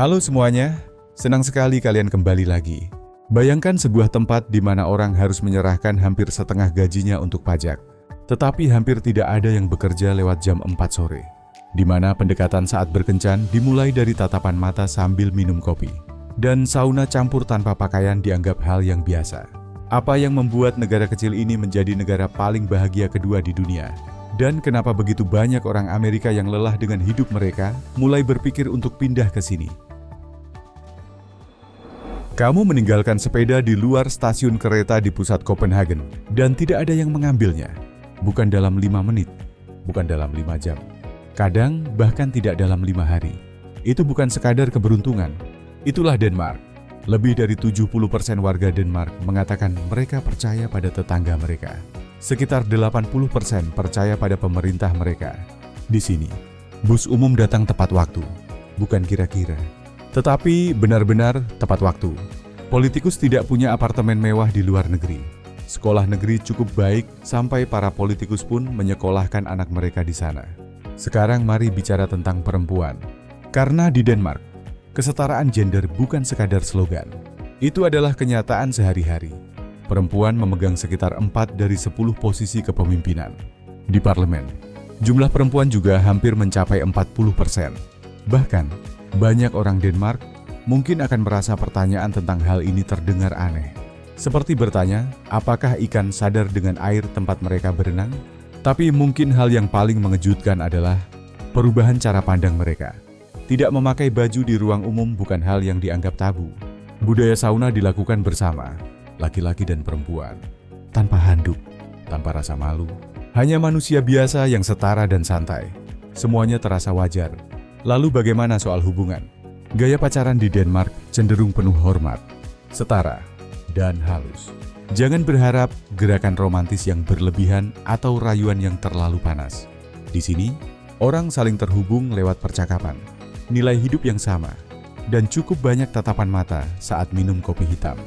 Halo semuanya, senang sekali kalian kembali lagi. Bayangkan sebuah tempat di mana orang harus menyerahkan hampir setengah gajinya untuk pajak. Tetapi hampir tidak ada yang bekerja lewat jam 4 sore. Di mana pendekatan saat berkencan dimulai dari tatapan mata sambil minum kopi. Dan sauna campur tanpa pakaian dianggap hal yang biasa. Apa yang membuat negara kecil ini menjadi negara paling bahagia kedua di dunia? Dan kenapa begitu banyak orang Amerika yang lelah dengan hidup mereka mulai berpikir untuk pindah ke sini? Kamu meninggalkan sepeda di luar stasiun kereta di pusat Copenhagen dan tidak ada yang mengambilnya. Bukan dalam 5 menit, bukan dalam 5 jam. Kadang bahkan tidak dalam 5 hari. Itu bukan sekadar keberuntungan. Itulah Denmark. Lebih dari 70% warga Denmark mengatakan mereka percaya pada tetangga mereka. Sekitar 80% percaya pada pemerintah mereka. Di sini, bus umum datang tepat waktu, bukan kira-kira, tetapi benar-benar tepat waktu. Politikus tidak punya apartemen mewah di luar negeri. Sekolah negeri cukup baik sampai para politikus pun menyekolahkan anak mereka di sana. Sekarang mari bicara tentang perempuan. Karena di Denmark, kesetaraan gender bukan sekadar slogan. Itu adalah kenyataan sehari-hari. Perempuan memegang sekitar 4 dari 10 posisi kepemimpinan. Di parlemen, jumlah perempuan juga hampir mencapai 40%. Bahkan, banyak orang Denmark mungkin akan merasa pertanyaan tentang hal ini terdengar aneh. Seperti bertanya, apakah ikan sadar dengan air tempat mereka berenang? Tapi mungkin hal yang paling mengejutkan adalah perubahan cara pandang mereka. Tidak memakai baju di ruang umum bukan hal yang dianggap tabu. Budaya sauna dilakukan bersama, laki-laki dan perempuan, tanpa handuk, tanpa rasa malu. Hanya manusia biasa yang setara dan santai. Semuanya terasa wajar. Lalu bagaimana soal hubungan? Gaya pacaran di Denmark cenderung penuh hormat, setara, dan halus. Jangan berharap gerakan romantis yang berlebihan atau rayuan yang terlalu panas. Di sini, orang saling terhubung lewat percakapan, nilai hidup yang sama, dan cukup banyak tatapan mata saat minum kopi hitam.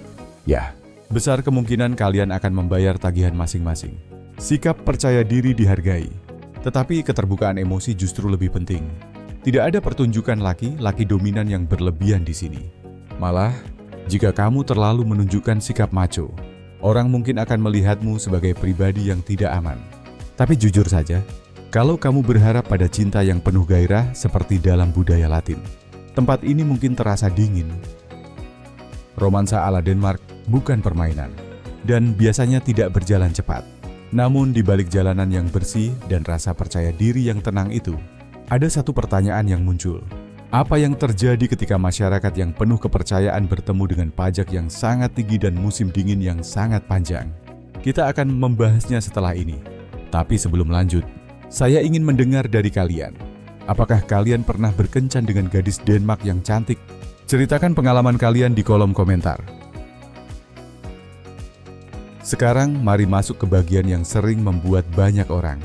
Ya, besar kemungkinan kalian akan membayar tagihan masing-masing. Sikap percaya diri dihargai, tetapi keterbukaan emosi justru lebih penting. Tidak ada pertunjukan laki-laki dominan yang berlebihan di sini. Malah, jika kamu terlalu menunjukkan sikap macho, orang mungkin akan melihatmu sebagai pribadi yang tidak aman. Tapi jujur saja, kalau kamu berharap pada cinta yang penuh gairah seperti dalam budaya Latin, tempat ini mungkin terasa dingin. Romansa ala Denmark bukan permainan, dan biasanya tidak berjalan cepat. Namun di balik jalanan yang bersih dan rasa percaya diri yang tenang itu, ada satu pertanyaan yang muncul. Apa yang terjadi ketika masyarakat yang penuh kepercayaan bertemu dengan pajak yang sangat tinggi dan musim dingin yang sangat panjang? Kita akan membahasnya setelah ini. Tapi sebelum lanjut, saya ingin mendengar dari kalian. Apakah kalian pernah berkencan dengan gadis Denmark yang cantik? Ceritakan pengalaman kalian di kolom komentar. Sekarang mari masuk ke bagian yang sering membuat banyak orang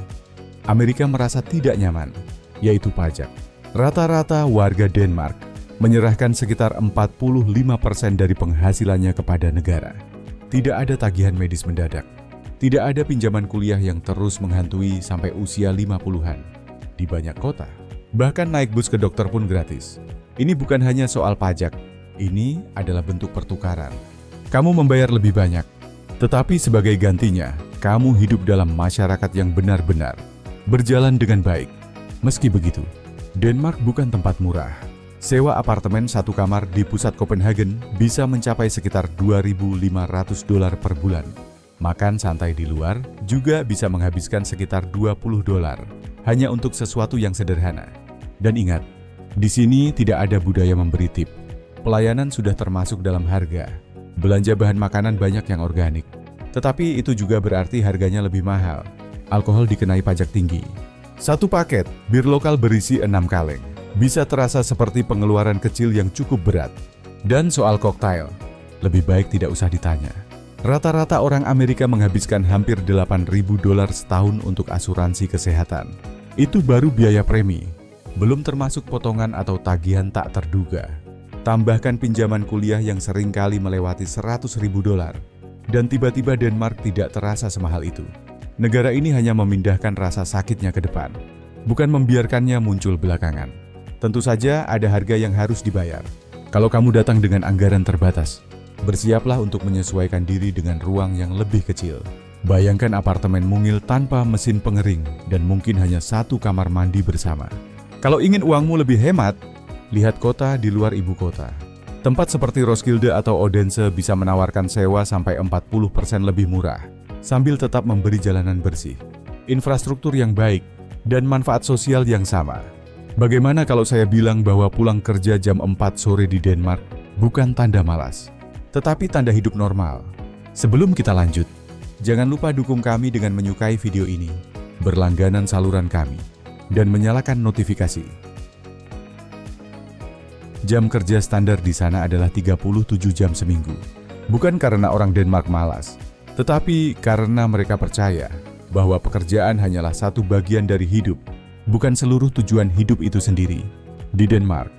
Amerika merasa tidak nyaman, yaitu pajak. Rata-rata warga Denmark menyerahkan sekitar 45% dari penghasilannya kepada negara. Tidak ada tagihan medis mendadak. Tidak ada pinjaman kuliah yang terus menghantui sampai usia 50-an. Di banyak kota, bahkan naik bus ke dokter pun gratis. Ini bukan hanya soal pajak, ini adalah bentuk pertukaran. Kamu membayar lebih banyak, tetapi sebagai gantinya, kamu hidup dalam masyarakat yang benar-benar berjalan dengan baik. Meski begitu, Denmark bukan tempat murah. Sewa apartemen satu kamar di pusat Copenhagen bisa mencapai sekitar $2.500 per bulan. Makan santai di luar juga bisa menghabiskan sekitar $20 hanya untuk sesuatu yang sederhana. Dan ingat, di sini tidak ada budaya memberi tip. Pelayanan sudah termasuk dalam harga. Belanja bahan makanan banyak yang organik. Tetapi itu juga berarti harganya lebih mahal. Alkohol dikenai pajak tinggi. Satu paket bir lokal berisi 6 kaleng bisa terasa seperti pengeluaran kecil yang cukup berat. Dan soal koktail, lebih baik tidak usah ditanya. Rata-rata orang Amerika menghabiskan hampir $8.000 setahun untuk asuransi kesehatan. Itu baru biaya premi, belum termasuk potongan atau tagihan tak terduga. Tambahkan pinjaman kuliah yang seringkali melewati $100.000. Dan tiba-tiba Denmark tidak terasa semahal itu. Negara ini hanya memindahkan rasa sakitnya ke depan, bukan membiarkannya muncul belakangan. Tentu saja ada harga yang harus dibayar. Kalau kamu datang dengan anggaran terbatas, bersiaplah untuk menyesuaikan diri dengan ruang yang lebih kecil. Bayangkan apartemen mungil tanpa mesin pengering dan mungkin hanya satu kamar mandi bersama. Kalau ingin uangmu lebih hemat, lihat kota di luar ibu kota. Tempat seperti Roskilde atau Odense bisa menawarkan sewa sampai 40% lebih murah, sambil tetap memberi jalanan bersih, infrastruktur yang baik, dan manfaat sosial yang sama. Bagaimana kalau saya bilang bahwa pulang kerja jam 4 sore di Denmark bukan tanda malas, tetapi tanda hidup normal? Sebelum kita lanjut, jangan lupa dukung kami dengan menyukai video ini, berlangganan saluran kami, dan menyalakan notifikasi. Jam kerja standar di sana adalah 37 jam seminggu. Bukan karena orang Denmark malas, tetapi karena mereka percaya bahwa pekerjaan hanyalah satu bagian dari hidup, bukan seluruh tujuan hidup itu sendiri. Di Denmark,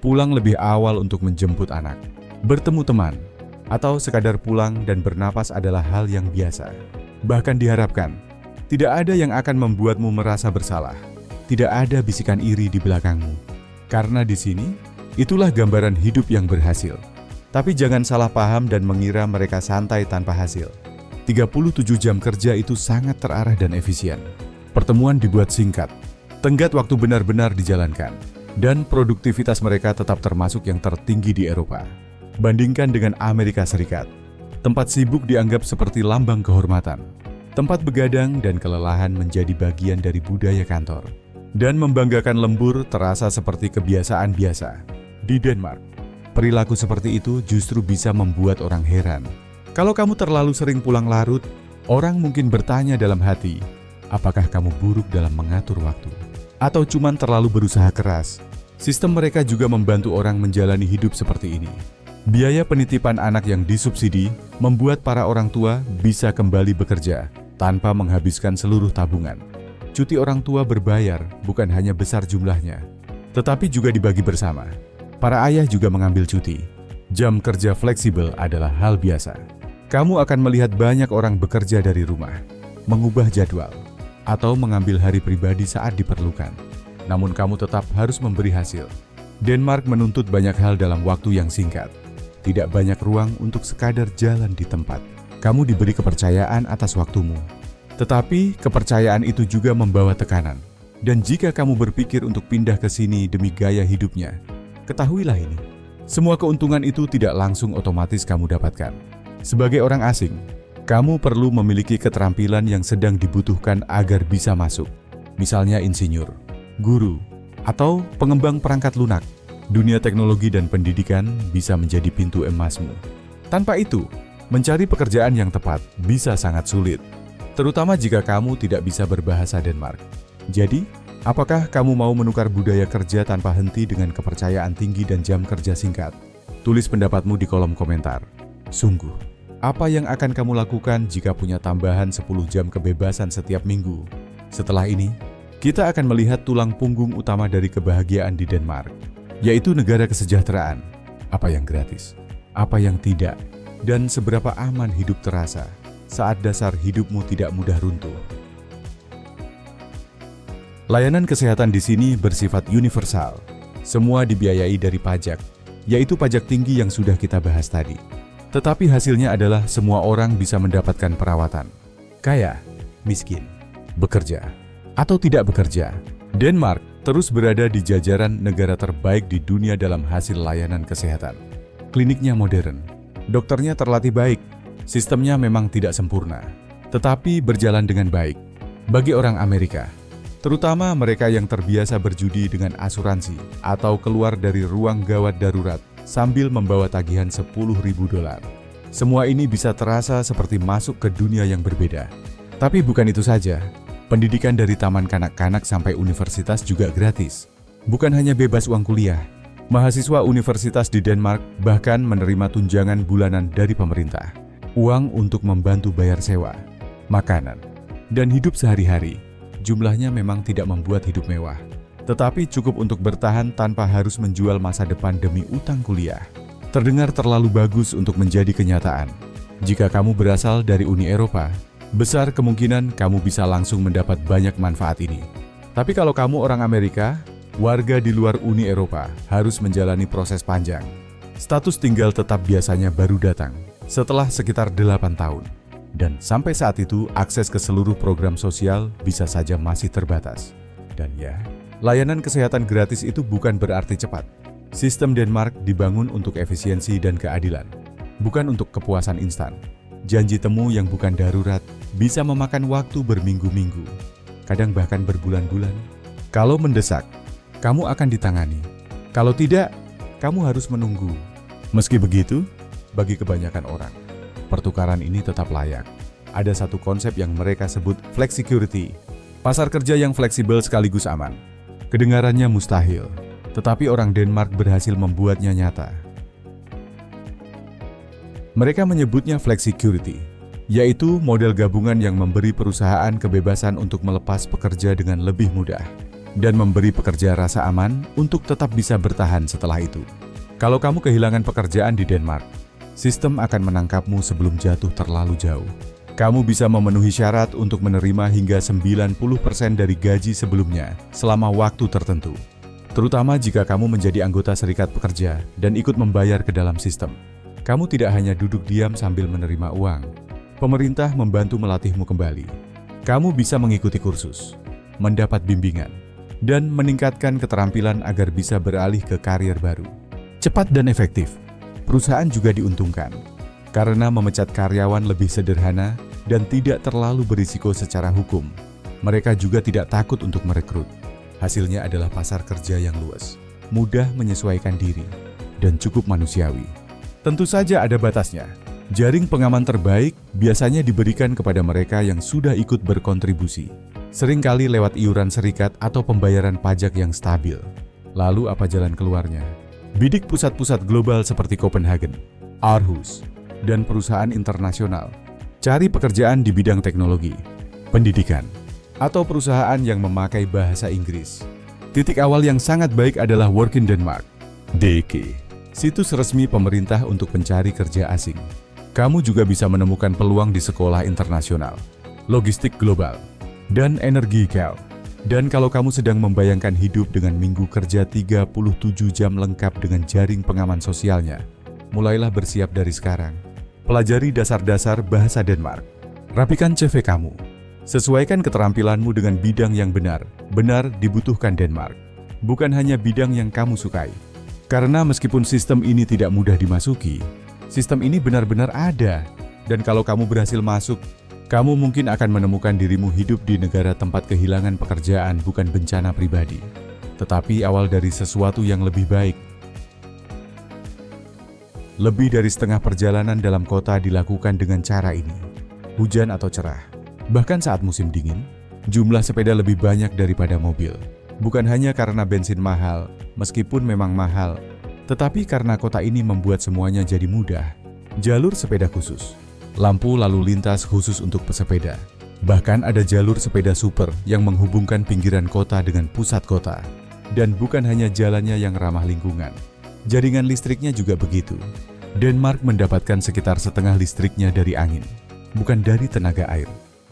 pulang lebih awal untuk menjemput anak, bertemu teman, atau sekadar pulang dan bernapas adalah hal yang biasa. Bahkan diharapkan, tidak ada yang akan membuatmu merasa bersalah. Tidak ada bisikan iri di belakangmu. Karena di sini, itulah gambaran hidup yang berhasil. Tapi jangan salah paham dan mengira mereka santai tanpa hasil. 37 jam kerja itu sangat terarah dan efisien. Pertemuan dibuat singkat, tenggat waktu benar-benar dijalankan, dan produktivitas mereka tetap termasuk yang tertinggi di Eropa. Bandingkan dengan Amerika Serikat, tempat sibuk dianggap seperti lambang kehormatan. Tempat begadang dan kelelahan menjadi bagian dari budaya kantor. Dan membanggakan lembur terasa seperti kebiasaan biasa. Di Denmark, perilaku seperti itu justru bisa membuat orang heran. Kalau kamu terlalu sering pulang larut, orang mungkin bertanya dalam hati, apakah kamu buruk dalam mengatur waktu? Atau cuman terlalu berusaha keras? Sistem mereka juga membantu orang menjalani hidup seperti ini. Biaya penitipan anak yang disubsidi membuat para orang tua bisa kembali bekerja tanpa menghabiskan seluruh tabungan. Cuti orang tua berbayar bukan hanya besar jumlahnya, tetapi juga dibagi bersama. Para ayah juga mengambil cuti. Jam kerja fleksibel adalah hal biasa. Kamu akan melihat banyak orang bekerja dari rumah, mengubah jadwal, atau mengambil hari pribadi saat diperlukan. Namun kamu tetap harus memberi hasil. Denmark menuntut banyak hal dalam waktu yang singkat. Tidak banyak ruang untuk sekadar jalan di tempat. Kamu diberi kepercayaan atas waktumu. Tetapi kepercayaan itu juga membawa tekanan. Dan jika kamu berpikir untuk pindah ke sini demi gaya hidupnya, ketahuilah ini, semua keuntungan itu tidak langsung otomatis kamu dapatkan. Sebagai orang asing, kamu perlu memiliki keterampilan yang sedang dibutuhkan agar bisa masuk. Misalnya insinyur, guru, atau pengembang perangkat lunak. Dunia teknologi dan pendidikan bisa menjadi pintu emasmu. Tanpa itu, mencari pekerjaan yang tepat bisa sangat sulit, terutama jika kamu tidak bisa berbahasa Denmark. Jadi, apakah kamu mau menukar budaya kerja tanpa henti dengan kepercayaan tinggi dan jam kerja singkat? Tulis pendapatmu di kolom komentar. Sungguh, apa yang akan kamu lakukan jika punya tambahan 10 jam kebebasan setiap minggu? Setelah ini, kita akan melihat tulang punggung utama dari kebahagiaan di Denmark, yaitu negara kesejahteraan. Apa yang gratis, apa yang tidak, dan seberapa aman hidup terasa saat dasar hidupmu tidak mudah runtuh. Layanan kesehatan di sini bersifat universal. Semua dibiayai dari pajak, yaitu pajak tinggi yang sudah kita bahas tadi. Tetapi hasilnya adalah semua orang bisa mendapatkan perawatan. Kaya, miskin, bekerja, atau tidak bekerja. Denmark terus berada di jajaran negara terbaik di dunia dalam hasil layanan kesehatan. Kliniknya modern, dokternya terlatih baik, sistemnya memang tidak sempurna, tetapi berjalan dengan baik. Bagi orang Amerika, terutama mereka yang terbiasa berjudi dengan asuransi atau keluar dari ruang gawat darurat sambil membawa tagihan $10.000. Semua ini bisa terasa seperti masuk ke dunia yang berbeda. Tapi bukan itu saja, pendidikan dari taman kanak-kanak sampai universitas juga gratis. Bukan hanya bebas uang kuliah, mahasiswa universitas di Denmark bahkan menerima tunjangan bulanan dari pemerintah, uang untuk membantu bayar sewa, makanan, dan hidup sehari-hari. Jumlahnya memang tidak membuat hidup mewah, tetapi cukup untuk bertahan tanpa harus menjual masa depan demi utang kuliah. Terdengar terlalu bagus untuk menjadi kenyataan. Jika kamu berasal dari Uni Eropa, besar kemungkinan kamu bisa langsung mendapat banyak manfaat ini. Tapi kalau kamu orang Amerika, Warga di luar Uni Eropa harus menjalani proses panjang. Status tinggal tetap biasanya baru datang setelah sekitar 8 tahun. Dan sampai saat itu, akses ke seluruh program sosial bisa saja masih terbatas. Dan ya, layanan kesehatan gratis itu bukan berarti cepat. Sistem Denmark dibangun untuk efisiensi dan keadilan, bukan untuk kepuasan instan. Janji temu yang bukan darurat bisa memakan waktu berminggu-minggu, kadang bahkan berbulan-bulan. Kalau mendesak, kamu akan ditangani. Kalau tidak, kamu harus menunggu. Meski begitu, bagi kebanyakan orang, pertukaran ini tetap layak. Ada satu konsep yang mereka sebut flexicurity, pasar kerja yang fleksibel sekaligus aman. Kedengarannya mustahil, tetapi orang Denmark berhasil membuatnya nyata. Mereka menyebutnya flexicurity, yaitu model gabungan yang memberi perusahaan kebebasan untuk melepas pekerja dengan lebih mudah dan memberi pekerja rasa aman untuk tetap bisa bertahan setelah itu. Kalau kamu kehilangan pekerjaan di Denmark, sistem akan menangkapmu sebelum jatuh terlalu jauh. Kamu bisa memenuhi syarat untuk menerima hingga 90% dari gaji sebelumnya selama waktu tertentu, terutama jika kamu menjadi anggota serikat pekerja dan ikut membayar ke dalam sistem. Kamu tidak hanya duduk diam sambil menerima uang. Pemerintah membantu melatihmu kembali. Kamu bisa mengikuti kursus, mendapat bimbingan, dan meningkatkan keterampilan agar bisa beralih ke karier baru. Cepat dan efektif, perusahaan juga diuntungkan karena memecat karyawan lebih sederhana dan tidak terlalu berisiko secara hukum. Mereka juga tidak takut untuk merekrut. Hasilnya adalah pasar kerja yang luas, mudah menyesuaikan diri, dan cukup manusiawi. Tentu saja ada batasnya. Jaring pengaman terbaik biasanya diberikan kepada mereka yang sudah ikut berkontribusi, seringkali lewat iuran serikat atau pembayaran pajak yang stabil. Lalu apa jalan keluarnya? Bidik pusat-pusat global seperti Copenhagen, Aarhus, dan perusahaan internasional. Cari pekerjaan di bidang teknologi, pendidikan, atau perusahaan yang memakai bahasa Inggris. Titik awal yang sangat baik adalah Work in Denmark, DK, situs resmi pemerintah untuk pencari kerja asing. Kamu juga bisa menemukan peluang di sekolah internasional, logistik global, dan energi Cal. Dan kalau kamu sedang membayangkan hidup dengan minggu kerja 37 jam lengkap dengan jaring pengaman sosialnya, mulailah bersiap dari sekarang. Pelajari dasar-dasar bahasa Denmark. Rapikan CV kamu. Sesuaikan keterampilanmu dengan bidang yang benar dibutuhkan Denmark. Bukan hanya bidang yang kamu sukai. Karena meskipun sistem ini tidak mudah dimasuki, sistem ini benar-benar ada. Dan kalau kamu berhasil masuk, kamu mungkin akan menemukan dirimu hidup di negara tempat kehilangan pekerjaan bukan bencana pribadi, tetapi awal dari sesuatu yang lebih baik. Lebih dari setengah perjalanan dalam kota dilakukan dengan cara ini, hujan atau cerah. Bahkan saat musim dingin, jumlah sepeda lebih banyak daripada mobil. Bukan hanya karena bensin mahal, meskipun memang mahal, tetapi karena kota ini membuat semuanya jadi mudah. Jalur sepeda khusus, lampu lalu lintas khusus untuk pesepeda. Bahkan ada jalur sepeda super yang menghubungkan pinggiran kota dengan pusat kota. Dan bukan hanya jalannya yang ramah lingkungan, jaringan listriknya juga begitu. Denmark mendapatkan sekitar setengah listriknya dari angin, bukan dari tenaga air,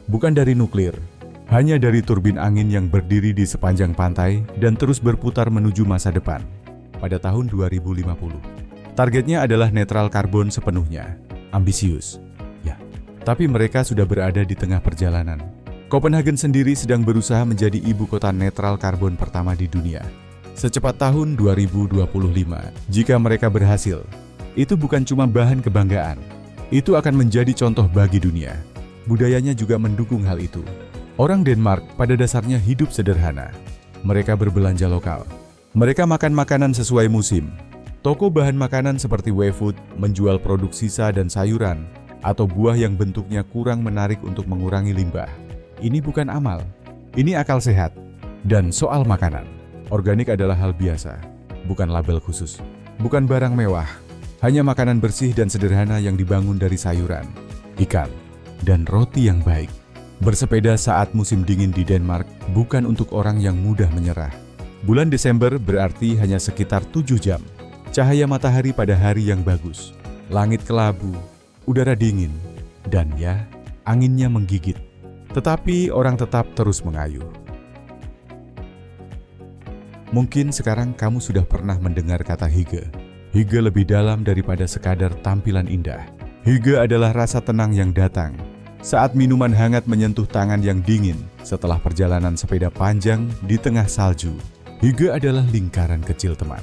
bukan dari nuklir, hanya dari turbin angin yang berdiri di sepanjang pantai dan terus berputar menuju masa depan. Pada tahun 2050, targetnya adalah netral karbon sepenuhnya. Ambisius, ya, tapi mereka sudah berada di tengah perjalanan. Copenhagen sendiri sedang berusaha menjadi ibu kota netral karbon pertama di dunia. Secepat tahun 2025, jika mereka berhasil, itu bukan cuma bahan kebanggaan. Itu akan menjadi contoh bagi dunia. Budayanya juga mendukung hal itu. Orang Denmark pada dasarnya hidup sederhana. Mereka berbelanja lokal. Mereka makan makanan sesuai musim. Toko bahan makanan seperti WeFood menjual produk sisa dan sayuran, atau buah yang bentuknya kurang menarik untuk mengurangi limbah. Ini bukan amal, ini akal sehat. Dan soal makanan, organik adalah hal biasa, bukan label khusus, bukan barang mewah, hanya makanan bersih dan sederhana yang dibangun dari sayuran, ikan, dan roti yang baik. Bersepeda saat musim dingin di Denmark bukan untuk orang yang mudah menyerah. Bulan Desember berarti hanya sekitar 7 jam. Cahaya matahari pada hari yang bagus, langit kelabu, udara dingin, dan ya, anginnya menggigit. Tetapi orang tetap terus mengayuh. Mungkin sekarang kamu sudah pernah mendengar kata hygge. Hygge lebih dalam daripada sekadar tampilan indah. Hygge adalah rasa tenang yang datang saat minuman hangat menyentuh tangan yang dingin setelah perjalanan sepeda panjang di tengah salju. Hygge adalah lingkaran kecil teman,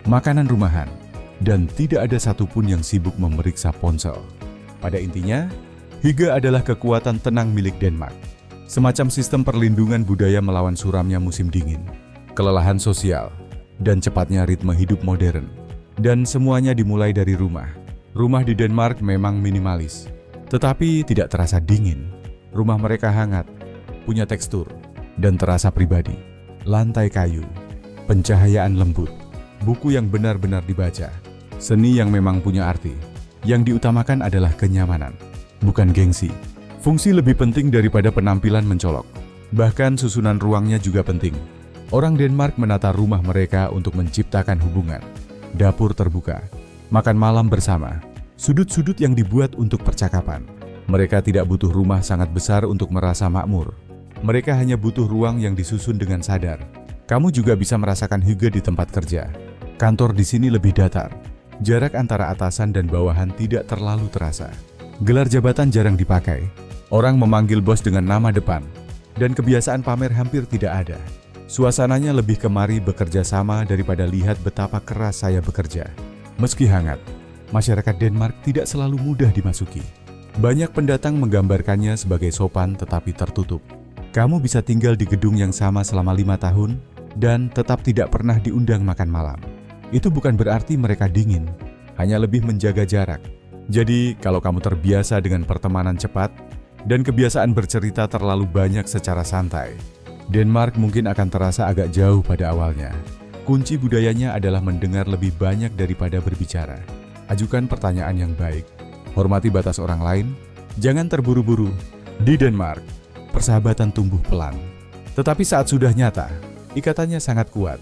makanan rumahan, dan tidak ada satupun yang sibuk memeriksa ponsel. Pada intinya, hygge adalah kekuatan tenang milik Denmark. Semacam sistem perlindungan budaya melawan suramnya musim dingin, kelelahan sosial, dan cepatnya ritme hidup modern. Dan semuanya dimulai dari rumah. Rumah di Denmark memang minimalis, tetapi tidak terasa dingin. Rumah mereka hangat, punya tekstur, dan terasa pribadi. Lantai kayu, pencahayaan lembut, buku yang benar-benar dibaca, seni yang memang punya arti. Yang diutamakan adalah kenyamanan, bukan gengsi. Fungsi lebih penting daripada penampilan mencolok. Bahkan susunan ruangnya juga penting. Orang Denmark menata rumah mereka untuk menciptakan hubungan. Dapur terbuka, makan malam bersama, sudut-sudut yang dibuat untuk percakapan. Mereka tidak butuh rumah sangat besar untuk merasa makmur. Mereka hanya butuh ruang yang disusun dengan sadar. Kamu juga bisa merasakan hygge di tempat kerja. Kantor di sini lebih datar. Jarak antara atasan dan bawahan tidak terlalu terasa. Gelar jabatan jarang dipakai. Orang memanggil bos dengan nama depan. Dan kebiasaan pamer hampir tidak ada. Suasananya lebih kemari bekerja sama daripada lihat betapa keras saya bekerja. Meski hangat, masyarakat Denmark tidak selalu mudah dimasuki. Banyak pendatang menggambarkannya sebagai sopan tetapi tertutup. Kamu bisa tinggal di gedung yang sama selama 5 tahun dan tetap tidak pernah diundang makan malam. Itu bukan berarti mereka dingin, hanya lebih menjaga jarak. Jadi, kalau kamu terbiasa dengan pertemanan cepat dan kebiasaan bercerita terlalu banyak secara santai, Denmark mungkin akan terasa agak jauh pada awalnya. Kunci budayanya adalah mendengar lebih banyak daripada berbicara. Ajukan pertanyaan yang baik. Hormati batas orang lain. Jangan terburu-buru. Di Denmark, persahabatan tumbuh pelan. Tetapi saat sudah nyata, ikatannya sangat kuat.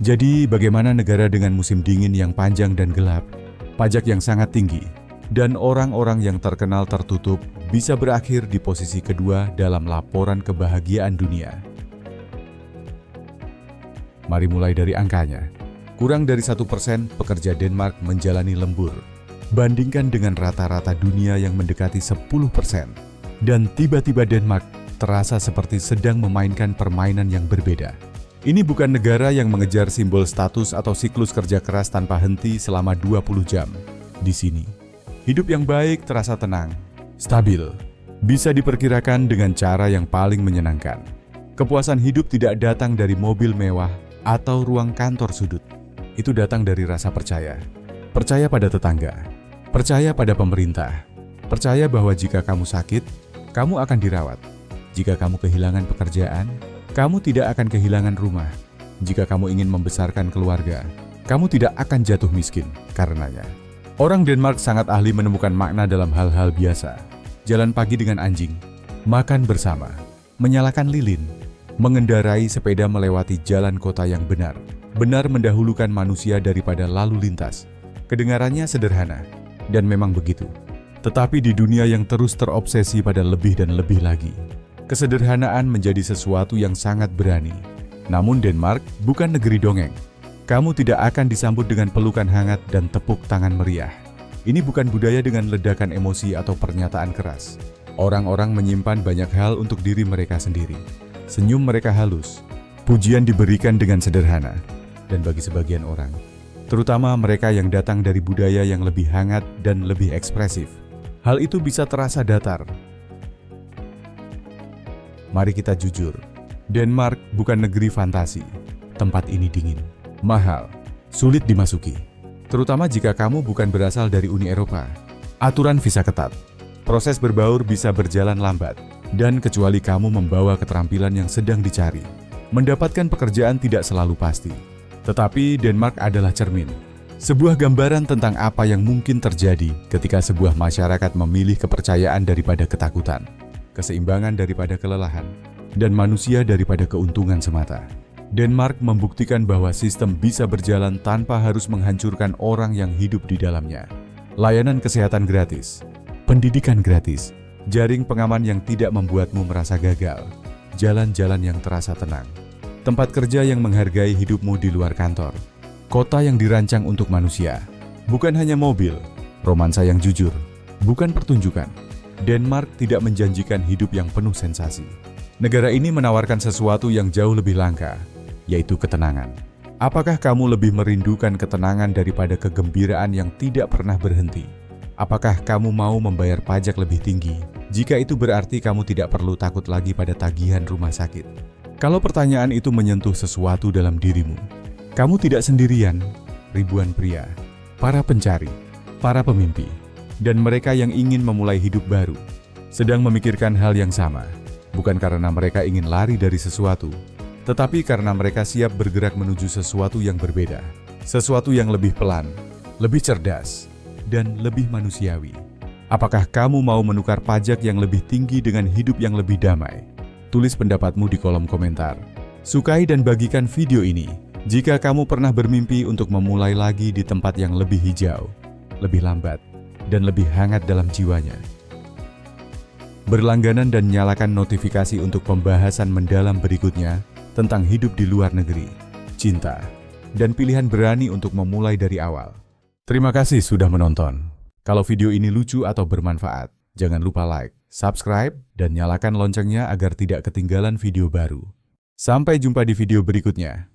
Jadi, bagaimana negara dengan musim dingin yang panjang dan gelap, pajak yang sangat tinggi, dan orang-orang yang terkenal tertutup bisa berakhir di posisi kedua dalam laporan kebahagiaan dunia? Mari mulai dari angkanya. Kurang dari 1% pekerja Denmark menjalani lembur. Bandingkan dengan rata-rata dunia yang mendekati 10%. Dan tiba-tiba Denmark terasa seperti sedang memainkan permainan yang berbeda. Ini bukan negara yang mengejar simbol status atau siklus kerja keras tanpa henti selama 20 jam. Di sini, hidup yang baik terasa tenang, stabil, bisa diperkirakan dengan cara yang paling menyenangkan. Kepuasan hidup tidak datang dari mobil mewah atau ruang kantor sudut. Itu datang dari rasa percaya. Percaya pada tetangga, percaya pada pemerintah, percaya bahwa jika kamu sakit, kamu akan dirawat. Jika kamu kehilangan pekerjaan, kamu tidak akan kehilangan rumah. Jika kamu ingin membesarkan keluarga, kamu tidak akan jatuh miskin karenanya. Orang Denmark sangat ahli menemukan makna dalam hal-hal biasa. Jalan pagi dengan anjing, makan bersama, menyalakan lilin, mengendarai sepeda melewati jalan kota yang benar. Benar mendahulukan manusia daripada lalu lintas. Kedengarannya sederhana, dan memang begitu. Tetapi di dunia yang terus terobsesi pada lebih dan lebih lagi, kesederhanaan menjadi sesuatu yang sangat berani. Namun Denmark bukan negeri dongeng. Kamu tidak akan disambut dengan pelukan hangat dan tepuk tangan meriah. Ini bukan budaya dengan ledakan emosi atau pernyataan keras. Orang-orang menyimpan banyak hal untuk diri mereka sendiri. Senyum mereka halus. Pujian diberikan dengan sederhana. Dan bagi sebagian orang, terutama mereka yang datang dari budaya yang lebih hangat dan lebih ekspresif, hal itu bisa terasa datar. Mari kita jujur, Denmark bukan negeri fantasi. Tempat ini dingin, mahal, sulit dimasuki. Terutama jika kamu bukan berasal dari Uni Eropa. Aturan visa ketat, proses berbaur bisa berjalan lambat, dan kecuali kamu membawa keterampilan yang sedang dicari, mendapatkan pekerjaan tidak selalu pasti. Tetapi Denmark adalah cermin, sebuah gambaran tentang apa yang mungkin terjadi ketika sebuah masyarakat memilih kepercayaan daripada ketakutan, keseimbangan daripada kelelahan, dan manusia daripada keuntungan semata. Denmark membuktikan bahwa sistem bisa berjalan tanpa harus menghancurkan orang yang hidup di dalamnya. Layanan kesehatan gratis, pendidikan gratis, jaring pengaman yang tidak membuatmu merasa gagal, jalan-jalan yang terasa tenang. tempat kerja yang menghargai hidupmu di luar kantor, kota yang dirancang untuk manusia, bukan hanya mobil, romansa yang jujur, bukan pertunjukan. Denmark tidak menjanjikan hidup yang penuh sensasi. Negara ini menawarkan sesuatu yang jauh lebih langka, yaitu ketenangan. Apakah kamu lebih merindukan ketenangan daripada kegembiraan yang tidak pernah berhenti? Apakah kamu mau membayar pajak lebih tinggi jika itu berarti kamu tidak perlu takut lagi pada tagihan rumah sakit? Kalau pertanyaan itu menyentuh sesuatu dalam dirimu, kamu tidak sendirian. Ribuan pria, para pencari, para pemimpi, dan mereka yang ingin memulai hidup baru sedang memikirkan hal yang sama, bukan karena mereka ingin lari dari sesuatu, tetapi karena mereka siap bergerak menuju sesuatu yang berbeda, sesuatu yang lebih pelan, lebih cerdas, dan lebih manusiawi. Apakah kamu mau menukar pajak yang lebih tinggi dengan hidup yang lebih damai? Tulis pendapatmu di kolom komentar. Sukai dan bagikan video ini jika kamu pernah bermimpi untuk memulai lagi di tempat yang lebih hijau, lebih lambat, dan lebih hangat dalam jiwanya. Berlangganan dan nyalakan notifikasi untuk pembahasan mendalam berikutnya tentang hidup di luar negeri, cinta, dan pilihan berani untuk memulai dari awal. Terima kasih sudah menonton. Kalau video ini lucu atau bermanfaat, jangan lupa like, subscribe, dan nyalakan loncengnya agar tidak ketinggalan video baru. Sampai jumpa di video berikutnya.